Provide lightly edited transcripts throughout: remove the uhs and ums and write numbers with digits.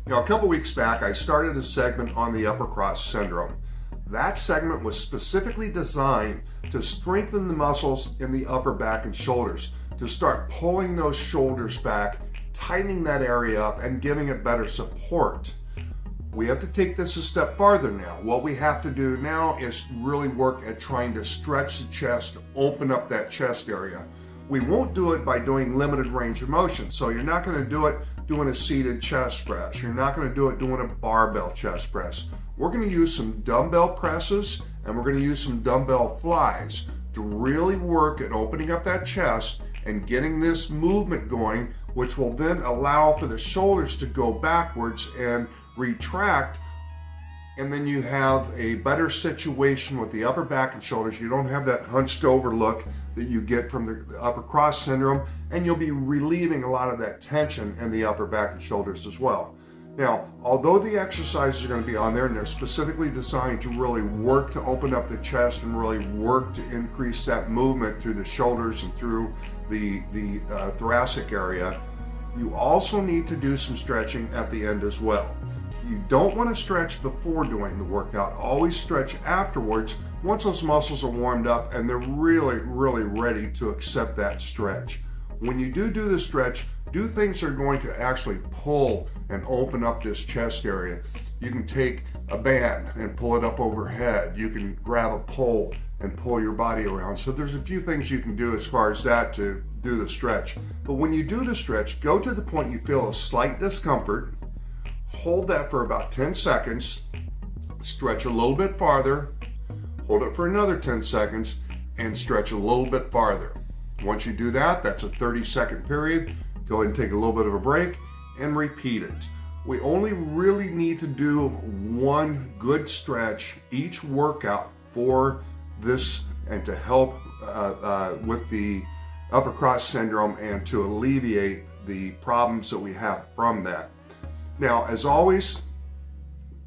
A couple weeks back, I started a segment on the upper cross syndrome. That segment was specifically designed to strengthen the muscles in the upper back and shoulders, to start pulling those shoulders back, tightening that area up, and giving it better support. We have to take this a step farther now. What we have to do now is really work at trying to stretch the chest, open up that chest area. We won't do it by doing limited range of motion. So you're not going to do it doing a seated chest press. You're not going to do it doing a barbell chest press. We're going to use some dumbbell presses and we're going to use some dumbbell flies to really work at opening up that chest and getting this movement going, which will then allow for the shoulders to go backwards and retract. And then you have a better situation with the upper back and shoulders. You don't have that hunched over look that you get from the upper cross syndrome, and you'll be relieving a lot of that tension in the upper back and shoulders as well. Now, although the exercises are going to be on there and they're specifically designed to really work to open up the chest and really work to increase that movement through the shoulders and through the thoracic area, you also need to do some stretching at the end as well. You don't want to stretch before doing the workout. Always stretch afterwards once those muscles are warmed up and they're really, really ready to accept that stretch. When you do the stretch, do things that are going to actually pull and open up this chest area. You can take a band and pull it up overhead. You can grab a pole and pull your body around. So there's a few things you can do as far as that to do the stretch. But when you do the stretch, go to the point you feel a slight discomfort. Hold that for about 10 seconds, stretch a little bit farther, hold it for another 10 seconds, and stretch a little bit farther. Once you do that, that's a 30-second period. Go ahead and take a little bit of a break and repeat it. We only really need to do one good stretch each workout for this and to help with the upper cross syndrome and to alleviate the problems that we have from that. Now, as always,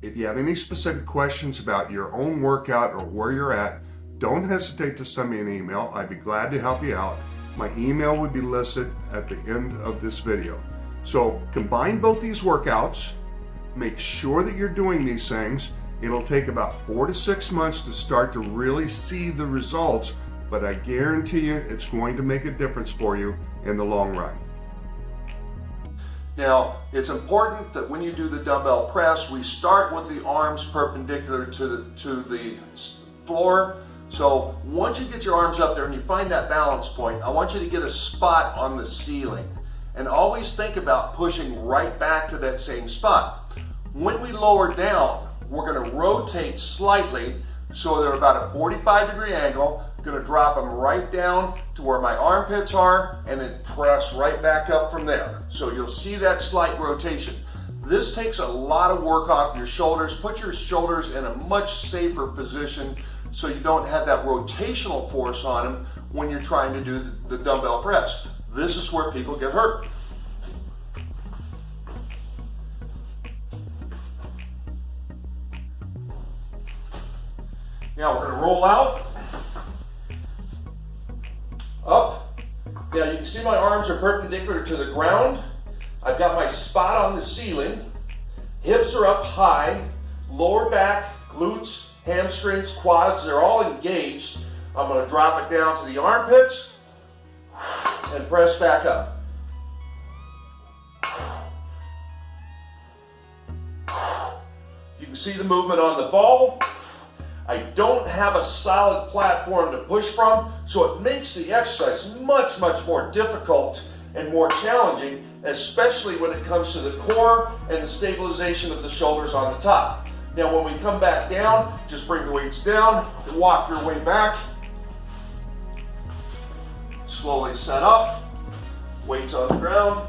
if you have any specific questions about your own workout or where you're at, don't hesitate to send me an email. I'd be glad to help you out. My email would be listed at the end of this video. So combine both these workouts, make sure that you're doing these things. It'll take about 4 to 6 months to start to really see the results, but I guarantee you it's going to make a difference for you in the long run. Now, it's important that when you do the dumbbell press, we start with the arms perpendicular to the floor. So once you get your arms up there and you find that balance point, I want you to get a spot on the ceiling. And always think about pushing right back to that same spot. When we lower down, we're going to rotate slightly so they're about a 45-degree angle. Going to drop them right down to where my armpits are and then press right back up from there. So you'll see that slight rotation. This takes a lot of work off your shoulders. Put your shoulders in a much safer position so you don't have that rotational force on them when you're trying to do the dumbbell press. This is where people get hurt. Now we're going to roll out. Up. Now you can see my arms are perpendicular to the ground. I've got my spot on the ceiling. Hips are up high. Lower back, glutes, hamstrings, quads, they're all engaged. I'm going to drop it down to the armpits and press back up. You can see the movement on the ball. I don't have a solid platform to push from, so it makes the exercise much, much more difficult and more challenging, especially when it comes to the core and the stabilization of the shoulders on the top. Now when we come back down, just bring the weights down, walk your way back, slowly set up, weights on the ground,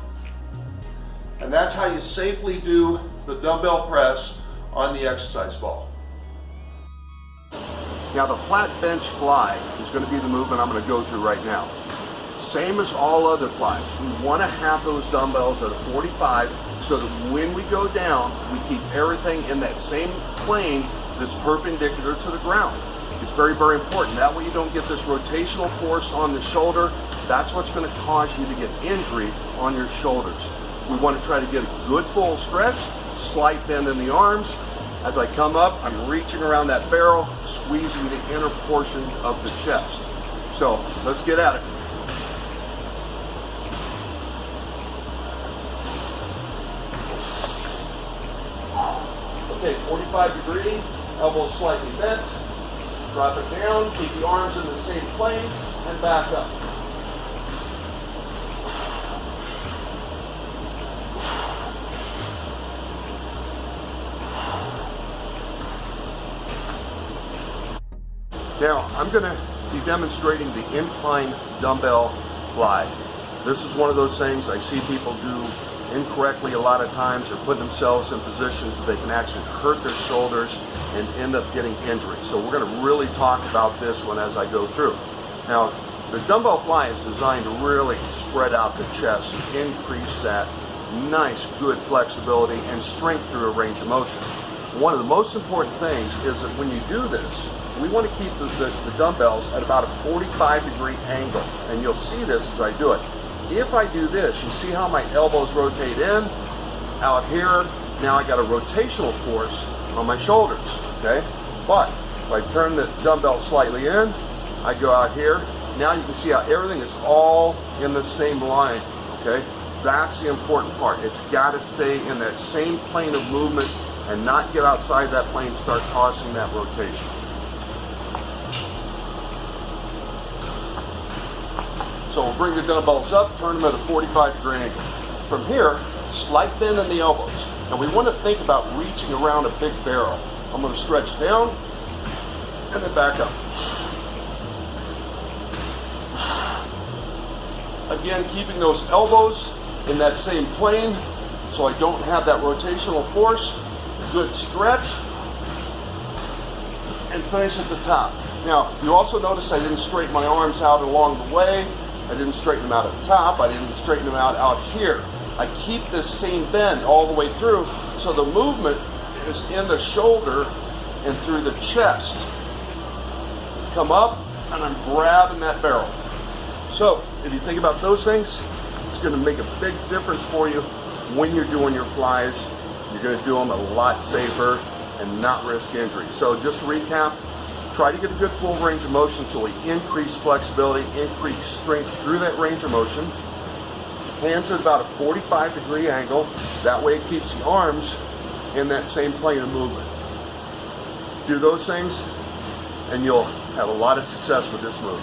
and that's how you safely do the dumbbell press on the exercise ball. Now the flat bench fly is going to be the movement I'm going to go through right now. Same as all other flies. We want to have those dumbbells at a 45 so that when we go down, we keep everything in that same plane that's perpendicular to the ground. It's very, very important. That way you don't get this rotational force on the shoulder. That's what's going to cause you to get injury on your shoulders. We want to try to get a good full stretch Slight bend in the arms. As I come up, I'm reaching around that barrel, squeezing the inner portion of the chest. So let's get at it. Okay, 45 degree, elbows slightly bent. Drop it down, keep the arms in the same plane, and back up. Now, I'm going to be demonstrating the incline dumbbell fly. This is one of those things I see people do incorrectly a lot of times. They're putting themselves in positions that they can actually hurt their shoulders and end up getting injury. So we're going to really talk about this one as I go through. Now, the dumbbell fly is designed to really spread out the chest and increase that nice, good flexibility and strength through a range of motion. One of the most important things is that when you do this, we want to keep the dumbbells at about a 45-degree angle. And you'll see this as I do it. If I do this, you see how my elbows rotate in, out here. Now I got a rotational force on my shoulders, okay? But if I turn the dumbbell slightly in, I go out here. Now you can see how everything is all in the same line, okay? That's the important part. It's got to stay in that same plane of movement and not get outside that plane and start causing that rotation. So we'll bring the dumbbells up, turn them at a 45-degree angle. From here, slight bend in the elbows. And we want to think about reaching around a big barrel. I'm going to stretch down and then back up. Again, keeping those elbows in that same plane so I don't have that rotational force. Good stretch. And finish at the top. Now, you also noticed I didn't straighten my arms out along the way. I didn't straighten them out at the top. I didn't straighten them out here. I keep this same bend all the way through, so the movement is in the shoulder and through the chest. Come up, and I'm grabbing that barrel. So, if you think about those things, it's going to make a big difference for you when you're doing your flies. You're going to do them a lot safer and not risk injury. So, just to recap, try to get a good full range of motion so we increase flexibility, increase strength through that range of motion. Hands at about a 45-degree angle. That way it keeps the arms in that same plane of movement. Do those things and you'll have a lot of success with this move.